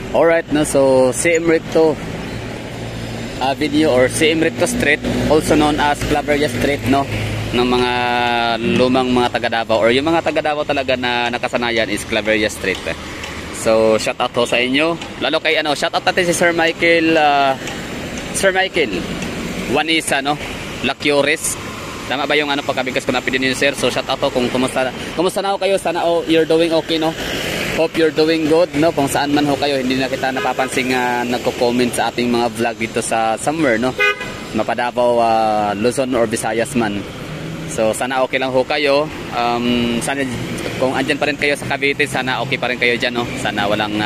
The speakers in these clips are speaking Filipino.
Alright, no, so CM Recto Avenue or CM Recto Street, also known as Claveria Street, no, ng mga lumang mga taga Davao or yung mga taga Davao talaga na nakasanayan is Claveria Street. So shout out to sa inyo, lalo kay shout out natin si Sir Michael Juanisa, no, Lacures. Tama ba yung pagkabigas ko na pidin niyo, sir? So shout out to kung kumusta na ho kayo, sana you're doing okay, no. Hope you're doing good, no? Kung saan man ho kayo, hindi na kita napapansin nagko-comment sa ating mga vlog dito sa somewhere, no? Mapadabaw, Luzon or Visayas man. So sana okay lang ho kayo. Sana kung andyan pa rin kayo sa Cavite, sana okay pa rin kayo dyan, no? Sana walang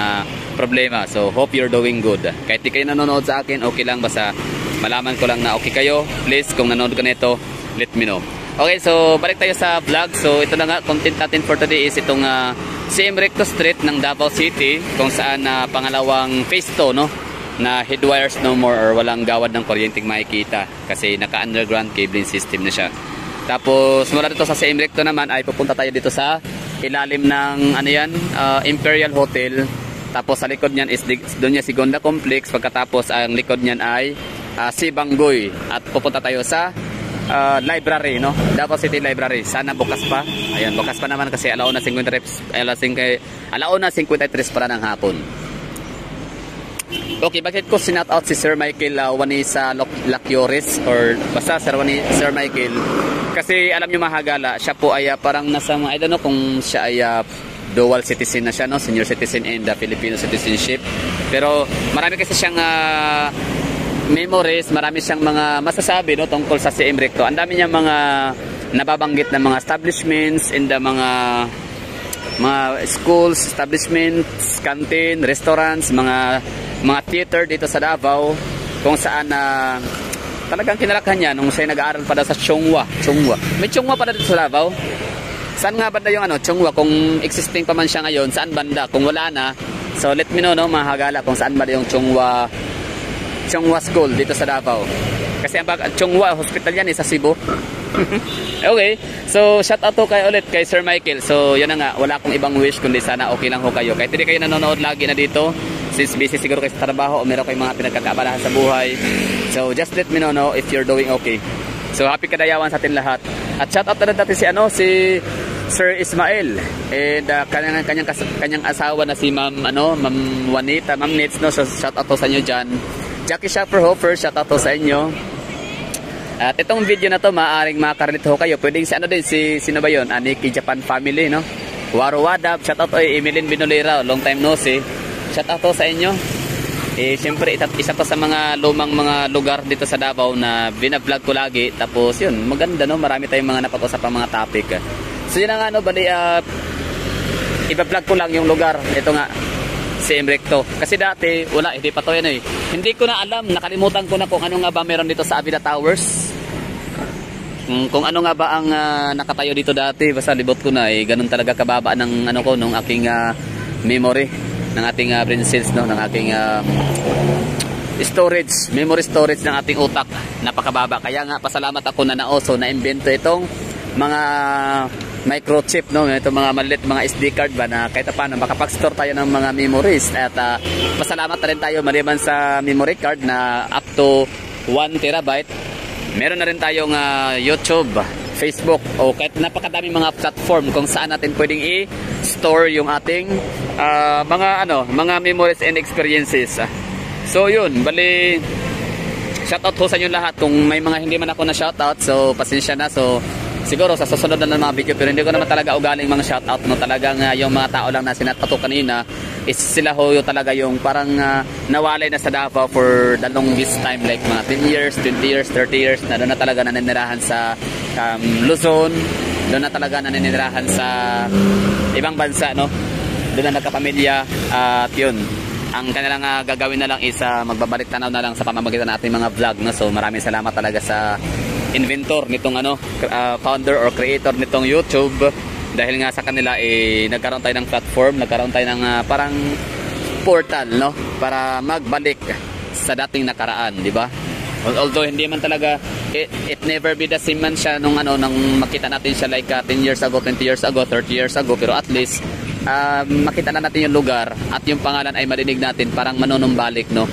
problema. So hope you're doing good. Kahit di kayo nanonood sa akin, okay lang, basta malaman ko lang na okay kayo. Please, kung nanonood ka nito, let me know. Okay, so balik tayo sa vlog. So ito na nga, content natin for today is itong CM Recto Street ng Davao City, kung saan pangalawang phase to, no, na headwires no more or walang gawad ng kuryenteng makikita kasi naka-underground cabling system na siya. Tapos mula dito sa CM Recto naman ay pupunta tayo dito sa ilalim ng Imperial Hotel. Tapos sa likod niyan is doon niya Segunda Complex. Pagkatapos ang likod niyan ay Sibanggoy. At pupunta tayo sa library, no, Davao City Library. Sana bukas pa. Ayan, bukas pa naman kasi alauna 53 para ng hapon. Okay, bakit ko sinat out si Sir Michael Juanisa Lacures or basta Sir Michael? Kasi alam niyo mahagala, siya po ay parang nasa I don't know kung siya ay dual citizen na siya, no, senior citizen and Filipino citizenship. Pero marami kasi siyang memories, marami siyang mga masasabi, no, tungkol sa CM Recto. Ang dami niyang mga nababanggit na mga establishments in the mga schools, establishments, canteen, restaurants, mga theater dito sa Davao, kung saan talagang kinalakhan niya nung siya nag-aaral pa daw sa Chongwa. May Chongwa pa dito sa Davao. Saan nga banda yung Chongwa? Kung existing pa man siya ngayon, saan banda? Kung wala na, so let me know, no, mahagala kung saan ba yung Chongwa School dito sa Davao. Kasi ang Chongwa Hospital yan sa Cebu. Okay, so shout out to ulit kay Sir Michael. So yun na nga, wala akong ibang wish kundi sana okay lang ho kayo. Kahit hindi kayo nanonood lagi na dito, since busy siguro kayo sa trabaho o meron kayong mga pinagkakaabalahan sa buhay, so just let me know if you're doing okay. So happy kadayawan sa atin lahat. At shout out na natin si Sir Ismael and kanyang asawa na si Ma'am Juanita, Ma'am Nits, no. So shout out to sa inyo dyan. Jackie Shopper, shout out to sa inyo. At itong video na to maaaring makakarinig ho kayo. Pwedeng si sino ba yun? Aniki Japan Family, no? Waro Wadab, shout out to Emeline Binolera, long time no see. Shout out to sa inyo. Siyempre isa to sa mga lumang mga lugar dito sa Davao na bina-vlog ko lagi. Tapos yun, maganda, no? Marami tayong mga napag-usap mga topic. So yun na nga, no, bali iba-vlog ko lang yung lugar. Ito nga, CM Recto. Kasi dati, hindi pa to yan eh. Hindi ko na alam, nakalimutan ko na kung ano nga ba meron dito sa Avila Towers. Kung ano nga ba ang nakatayo dito dati, basta libot ko na eh. Ganun talaga kababa ng nung aking memory, ng ating brain cells, no, ng aking memory storage ng ating utak. Napakababa. Kaya nga, pasalamat ako na na-invento itong mga microchip, no, itong mga maliit mga SD card ba na kahit paano makapag-store tayo ng mga memories. At pasalamat na rin tayo maliban sa memory card na up to 1 terabyte. Meron na rin tayong YouTube, Facebook o kahit napakadaming mga platform kung saan natin pwedeng i-store yung ating mga memories and experiences. So yun, bali shoutout ho sa inyo lahat. Kung may mga hindi man ako na shoutout, so pasensya na. So siguro sa susunod na ng mga video, pero hindi ko naman talaga ugaling mga shoutout, no. Talagang yung mga tao lang na sinato kanina is sila ho yung talaga yung parang nawalay na sa Davao for the longest time, like mga 10 years, 20 years, 30 years na doon na talaga naninirahan sa Luzon, doon na talaga naninirahan sa ibang bansa, no. Doon na nagkapamilya. At yun, ang kanilang gagawin na lang is magbabalik tanaw na lang sa pamamagitan natin mga vlog, no. So maraming salamat talaga sa inventor nitong founder or creator nitong YouTube, dahil nga sa kanila nagkaroon tayo ng platform, nagkaroon tayo ng parang portal, no, para magbalik sa dating nakaraan, di ba? Although hindi man talaga it never be the same man siya nung makita natin siya like 10 years ago, 20 years ago, 30 years ago, pero at least makita na natin yung lugar at yung pangalan ay marinig natin, parang manunumbalik, no?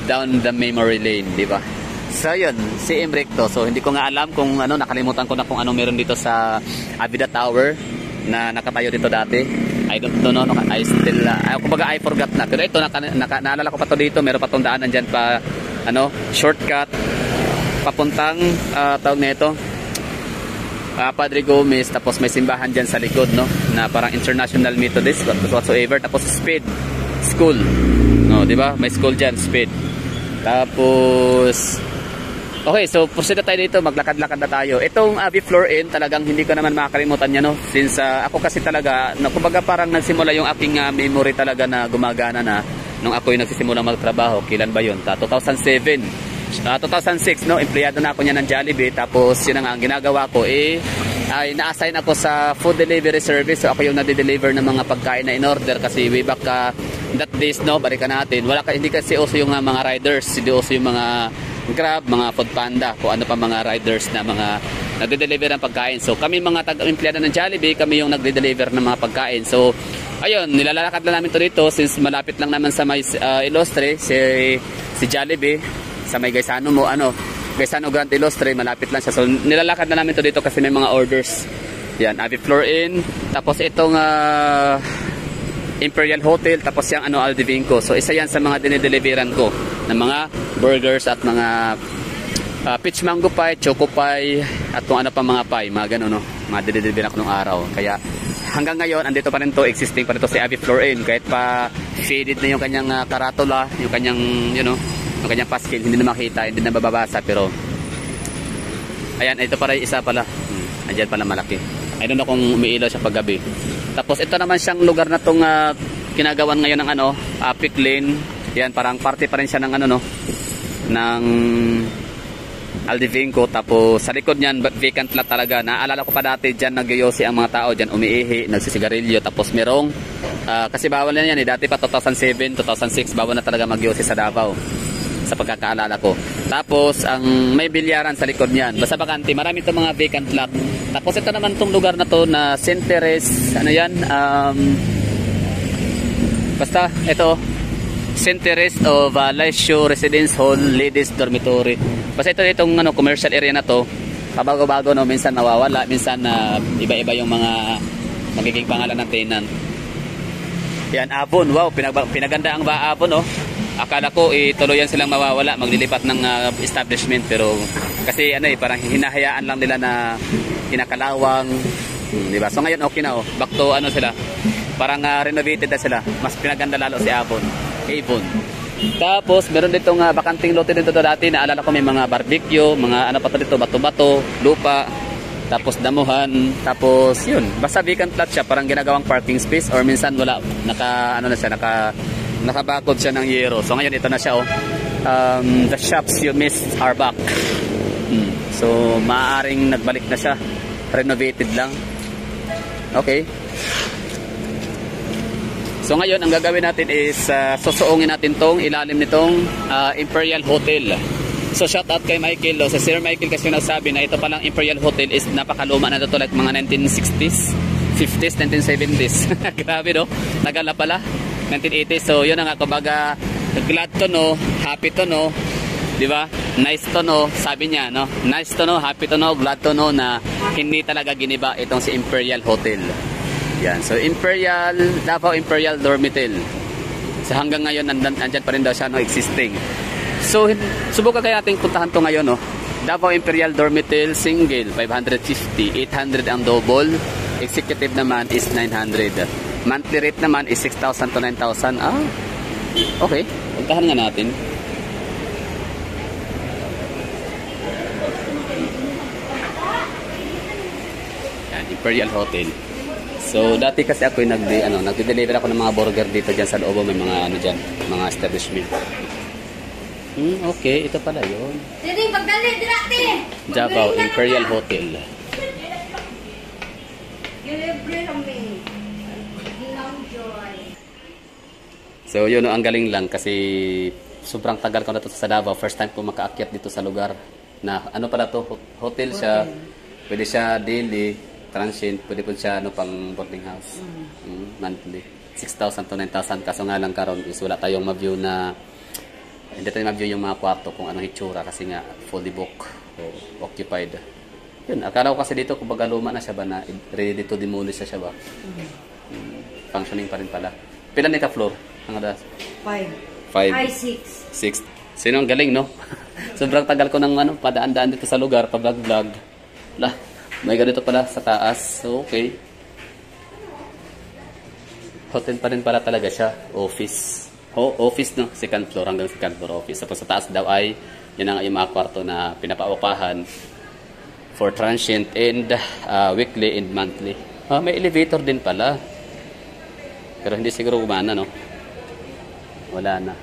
Down the memory lane, di ba? So yun, si Emric to. So hindi ko nga alam kung ano, nakalimutan ko na kung ano meron dito sa Avida Tower na nakatayo dito dati. I don't know, no? I still, kumbaga I forgot na. Pero ito, naalala ko pa to dito. Meron pa tong daanan dyan pa, ano, shortcut papuntang tawag na ito, Padre Gomez. Tapos may simbahan dyan sa likod, no, na parang International Methodist whatsoever. Tapos Speed School, no, di ba? May school dyan, Speed. Tapos okay, so proceed na tayo dito, maglakad-lakad na tayo. Itong Avi Floor Inn, talagang hindi ko naman makakalimutan niya, no, since ako kasi talaga, no, kumbaga parang nagsimula yung aking memory talaga na gumagana na nung ako yung nagsisimula magtrabaho. Kailan ba yun? 2007 2006, no, empleyado na ako niya ng Jollibee. Tapos yun ang ginagawa ko, ay na-assign ako sa food delivery service. So ako yung nade-deliver ng mga pagkain na in-order, kasi way back that days, no, balikan natin, hindi kasi uso yung mga riders, hindi uso yung mga Grab, mga Food Panda, kung ano pa mga riders na mga nagde-deliver ng pagkain. So kami mga taga-empleyado ng Jollibee, kami yung nagde-deliver ng mga pagkain. So ayun, nilalakad na namin to dito since malapit lang naman sa may Ilostre, si Jollibee, sa may Gaisano mo, Gaisano Grand Ilostre, malapit lang siya. So nilalakad na namin to dito kasi may mga orders. Yan, Avi Floor Inn, tapos itong Imperial Hotel, tapos yung Aldivinco. So isa yan sa mga dinideliveran ko ng mga burgers at mga peach mango pie, choco pie, at kung ano pa mga pie, mga gano'n, no, mga dinideliveran ko nung araw. Kaya hanggang ngayon andito pa rin to, existing pa rin to si Avi Floor Inn, kahit pa faded na yung kanyang karatula, yung kanyang, yung kanyang paskin, hindi na makita, hindi na mababasa. Pero ayan, ito para isa pala, andyan pala malaki. I don't know kung umiilaw siya paggabi. Tapos ito naman siyang lugar na tong kinagawan ngayon ng Pick Lane. Yan, parang parte pa rin siya ng ng Aldivinco. Tapos sa likod niyan, vacant lot talaga. Naalala ko pa dati, dyan nagyoyosi ang mga tao, dyan umiihi, nagsisigarilyo. Tapos merong kasi bawal na yan dati pa 2007, 2006 bawal na talaga magyosi sa Davao, sa pagkakaalala ko. Tapos ang may bilyaran sa likod niyan, basta bakante, marami itong mga vacant lot. Tapos ito naman tong lugar na to na St. Teres, basta ito, St. Teres of Laisyo Residence Hall Ladies Dormitory. Basta ito itong commercial area na to, pabago-bago, no, minsan nawawala, minsan iba-iba yung mga magiging pangalan ng tenant. Yan, Avon, wow, pinaganda ang Avon, no. Akala ko tuluyan silang mawawala, maglilipat ng establishment, pero kasi parang hinahayaan lang nila na kinakalawang, di ba? So ngayon okay na, back to sila, parang renovated na sila, mas pinaganda lalo si Avon. Tapos meron ditong bakanting lote dito dati, naalala ko may mga barbecue, mga pa to dito, bato-bato, lupa, tapos damuhan, tapos yun, basta vacant lot siya, parang ginagawang parking space, or minsan wala, nakabakod siya ng yero. So ngayon ito na siya, the shops you missed are back. So maaaring nagbalik na siya, renovated lang. Okay, so ngayon ang gagawin natin is susuungin natin tong ilalim nitong Imperial Hotel. So shout out kay Michael, sa Sir Michael, kasi nagsabi na ito palang Imperial Hotel is napakaluma na ito, like mga 1960s, 50s, 1970s. Grabe, no, tagal na pala, 1980s. So yun na nga, kumbaga glad to know, happy to know, di ba? Nice to know, sabi niya, no? Nice to know, happy to know, glad to know na hindi talaga giniba itong si Imperial Hotel. Yan, so Davao Imperial Dormitel. So hanggang ngayon andyan pa rin daw siya, no, existing. So subukan kaya natin puntahan to ngayon, no. Davao Imperial Dormitel single 550, 800 ang double, executive naman is 900. Monthly rate naman is 6,000 to 9,000. Okay, puntahan nga natin. Yan, Imperial Hotel. So dati kasi ako yung nagde-deliver ako ng mga burger dito diyan sa loob, may mga diyan, mga establishment. Okay, ito pala yun. Davao Imperial Hotel. So yun, ang galing lang kasi sobrang tagal ko na to sa Davao. First time ko makaakyat dito sa lugar na pala to, hotel siya. Pwede siya daily. transient, pwede po siya ano, pang boarding house. Monthly. 6,000 to 9,000. Kaso nga lang karon is wala tayong ma-view na, hindi tayo ma-view yung mga kwarto kung anong hitsura kasi nga fully booked o occupied. Yun, akala ko kasi dito kumbaga luma na siya ba na ready to demolish siya ba? Functioning pa rin pala. Pila ni ka floor? Ang adas? 5. 5. Ay, 6. 6. Sino ang galing, no? Sobrang tagal ko ng ano, padaan-daan dito sa lugar, pa-vlog-vlog. Lah, may ganito pala sa taas. So, okay. Hotel pa rin pala talaga siya. Office. Office, no? Second floor hanggang second floor office. Tapos sa taas daw ay, yan ang yung mga kwarto na pinapaupahan for transient and weekly and monthly. May elevator din pala. Pero hindi siguro gumana, no? Wala na.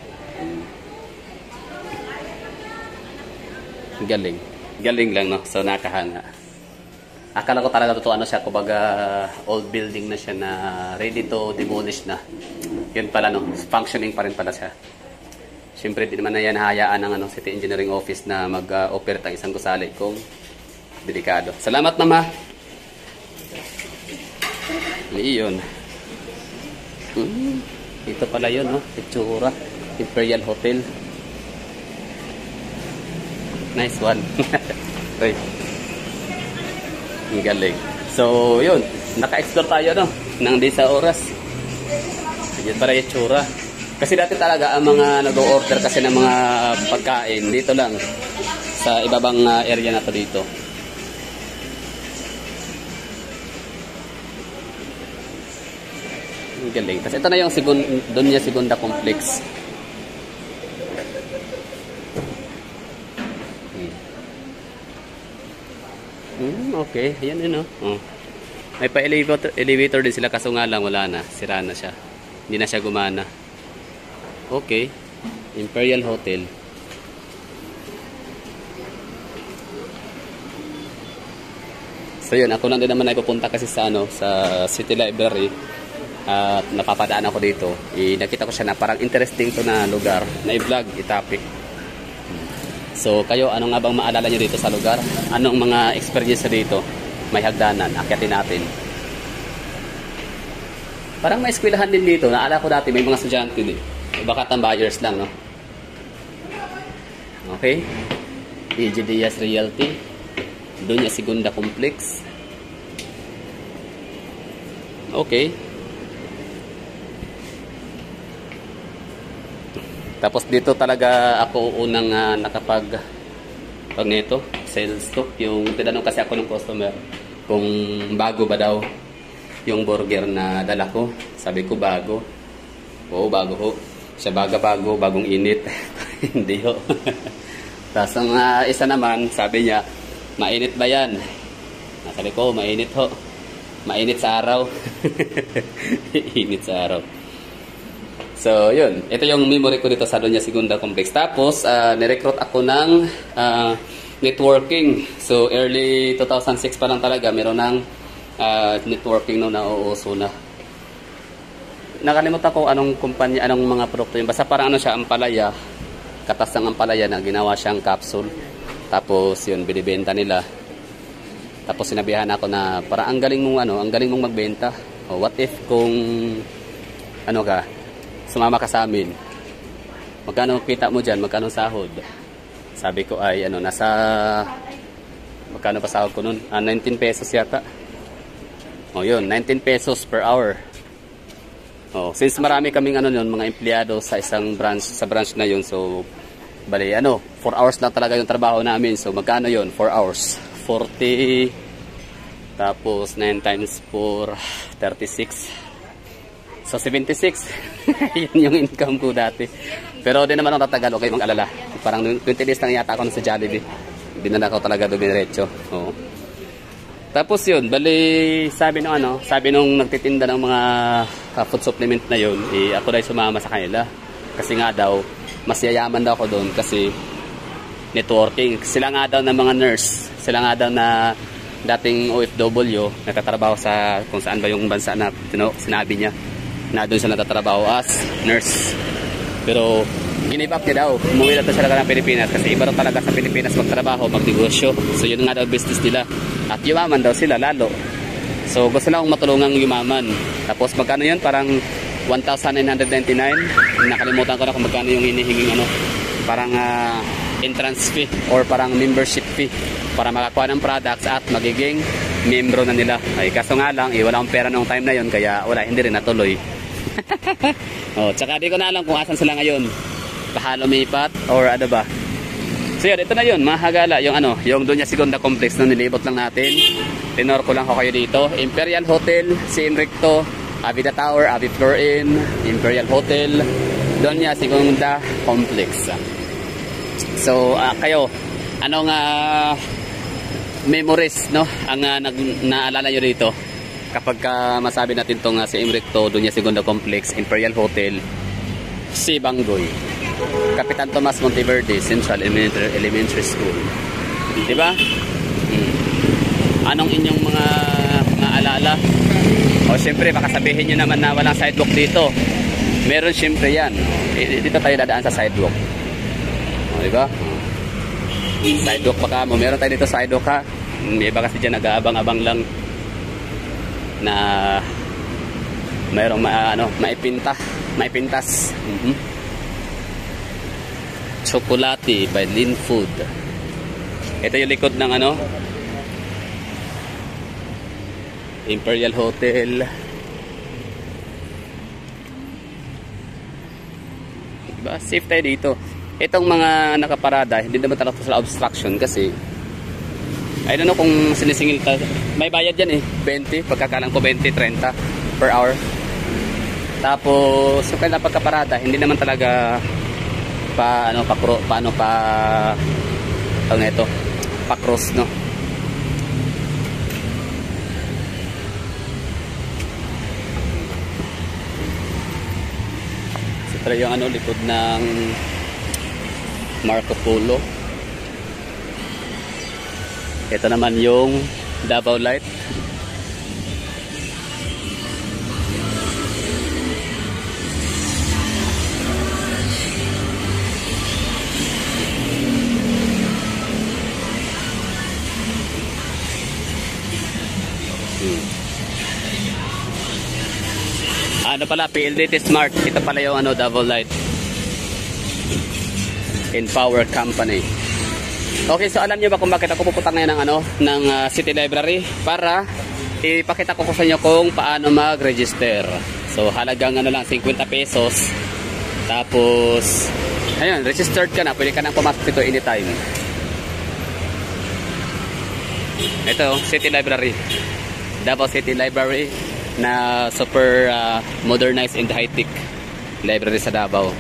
Galing. Galing lang, no? So, nakahanga. Akala ko talaga totoo ano siya, kumbaga old building na siya na ready to demolish na. Yun pala, no? Functioning pa rin pala siya. Siyempre, di naman na yan hayaan ng ano, City Engineering Office na mag-operate ang isang gusali kung delikado. Salamat, Mama. Iyon. Ito pala yun, no? Itsura. Imperial Hotel. Nice one. Okay. Ang galing. So, yun. Naka-explore tayo, no? Nang di sa oras. Yan pala yung itsura. Kasi dati talaga, ang mga nag-o-order kasi ng mga pagkain, dito lang. Sa ibabang area na to dito. Ang galing. Kasi ito na yung Doña Segunda Complex. Okay, ayan yun, no? May pa-elevator din sila kaso nga lang wala na. Sira na siya. Hindi na siya gumana. Okay. Imperial Hotel. So yun, ako lang din naman ay pupunta kasi sa ano, sa City Library. At napapadaan ako dito. Nakita ko siya na parang interesting to na lugar na i-vlog, i-topic. So, kayo, ano nga bang maalala nyo dito sa lugar? Anong mga experience dito? May hagdanan, akyatin natin. Parang may eskwelahan din dito. Naalala ko dati, may mga estudyante din. Baka tambayers lang, no? Okay. DJ Diaz Realty. Doña Segunda Complex. Okay. Tapos dito talaga ako unang nakapag pag nito, sales to. Yung tinanong kasi ako ng customer kung bago ba daw yung burger na dala ko. Sabi ko bago. Oo, bago ho. Siya bago, bagong init. Hindi ho. Tapos ang isa naman, sabi niya, mainit ba yan? Sabi ko, mainit ho. Mainit sa araw. Init sa araw. So, yun. Ito yung memory ko dito sa Doña Segunda Complex. Tapos, nirecruit ako ng networking. So, early 2006 pa lang talaga, meron ng networking no na uuso na. Nakalimutan ko anong kumpanya, anong mga produkto yun. Basta parang ano siya, ampalaya. Katas ng ampalaya na ginawa siyang capsule. Tapos, yun, binibenta nila. Tapos, sinabihan ako na parang ang galing mong magbenta. O, what if kung, sumama ka sa amin. Magkano kita mo dyan? Magkano sahod? Sabi ko ay nasa magkano pa sahod ko nun? 19 pesos yata. O yun, 19 pesos per hour. O, since marami kaming mga empleyado sa isang branch, sa branch na yun. So, bali 4 hours lang talaga yung trabaho namin. So, magkano yun? 4 hours. 40 tapos 9 times 4 36. So, 76. Yun yung income ko dati. Pero di naman ako tatagal. Okay, mag-alala. Parang 20 days lang yata ako sa Jollibee. Hindi na ako talaga dumiretso. Oo. Tapos yun, bali, sabi nung nagtitinda ng mga food supplement na yun, ako daw sumama sa kanila. Kasi nga daw, mas yayaman daw ako doon kasi networking. Sila nga daw na mga nurse. Sila nga daw na dating OFW, nagtatrabaho sa kung saan ba yung bansa na sinabi niya. Na doon siya natatrabaho as nurse. Pero give up niya daw. Umuwi na siya ng Pilipinas kasi iba rin talaga sa Pilipinas magtrabaho, magnegosyo. So yun nga daw business nila. At yumaman daw sila lalo. So gusto lang akong matulungang yumaman. Tapos magkano yun? Parang 1,999. Nakalimutan ko na kung magkano yung hinihinging ano. Parang entrance fee or parang membership fee para makakuha ng products at magiging membro na nila. Ay kaso nga lang, wala akong pera nung time na yun, kaya wala, hindi rin natuloy. Oh, tsaka di ko na alam kung asan sila ngayon. Baka lumipat or ano ba. So yun, ito na yun, mahagala yung ano, yung Doña Segunda Complex na nilibot lang natin. Tinor ko lang ko kayo dito. Imperial Hotel, CM Recto, Avida Tower, Avi Floor Inn, Imperial Hotel, Doña Segunda Complex. So kayo, anong memories, no, ang naalala nyo dito kapag masabi natin itong CM Recto, Doña Segunda Complex, Imperial Hotel, Sibanggoy, Kapitan Tomas Monteverde Central Elementary School, diba? Anong inyong mga alala? O syempre baka sabihin nyo naman na walang sidewalk dito. Meron syempre yan. Dito tayo dadaan sa sidewalk, o diba? Sidewalk baka mo, meron tayo dito sidewalk ha. May iba kasi dyan nag-aabang-abang lang na mayroong maipintas. Chocolate by Lin Food. Ito yung likod ng ano, Imperial Hotel. Diba? Safe tayo dito. Itong mga nakaparada, hindi naman talaga sa obstruction kasi I don't know kung sinisingil ka. May bayad yan eh, 20, pagkakalang ko 20, 30 per hour. Tapos, so kaya pagkaparada, hindi naman talaga pa cross, no? So, ito yung ano, likod ng Marco Polo. Ito naman yung Davao Light. Ano pala, PLDT Smart. Ito pala yung ano, Davao Light. In Power Company. Okay, so alam niyo ba kung bakit ako pupunta ngayon ng City Library? Para ipakita ko sa inyo kung paano mag-register. So halagang ano lang, 50 pesos. Tapos ayun, registered ka na, pwede ka nang pumasok dito anytime. Ito, City Library. Davao City Library na super modernized and high-tech library sa Davao.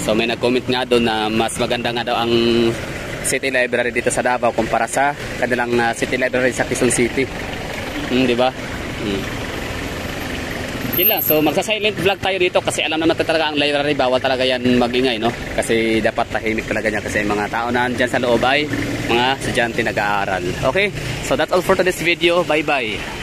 So may nag-comment nga doon na mas maganda nga daw ang City Library dito sa Davao kumpara sa kanilang City Library sa Quezon City. Di ba? Yun lang. So magsa-silent vlog tayo dito kasi alam naman talaga ang library, bawal talaga yan magingay, no? Kasi dapat tahimik talaga niya kasi mga tao na dyan sa loob ay mga estudyante nag-aaral. Okay? So that's all for today's video. Bye-bye.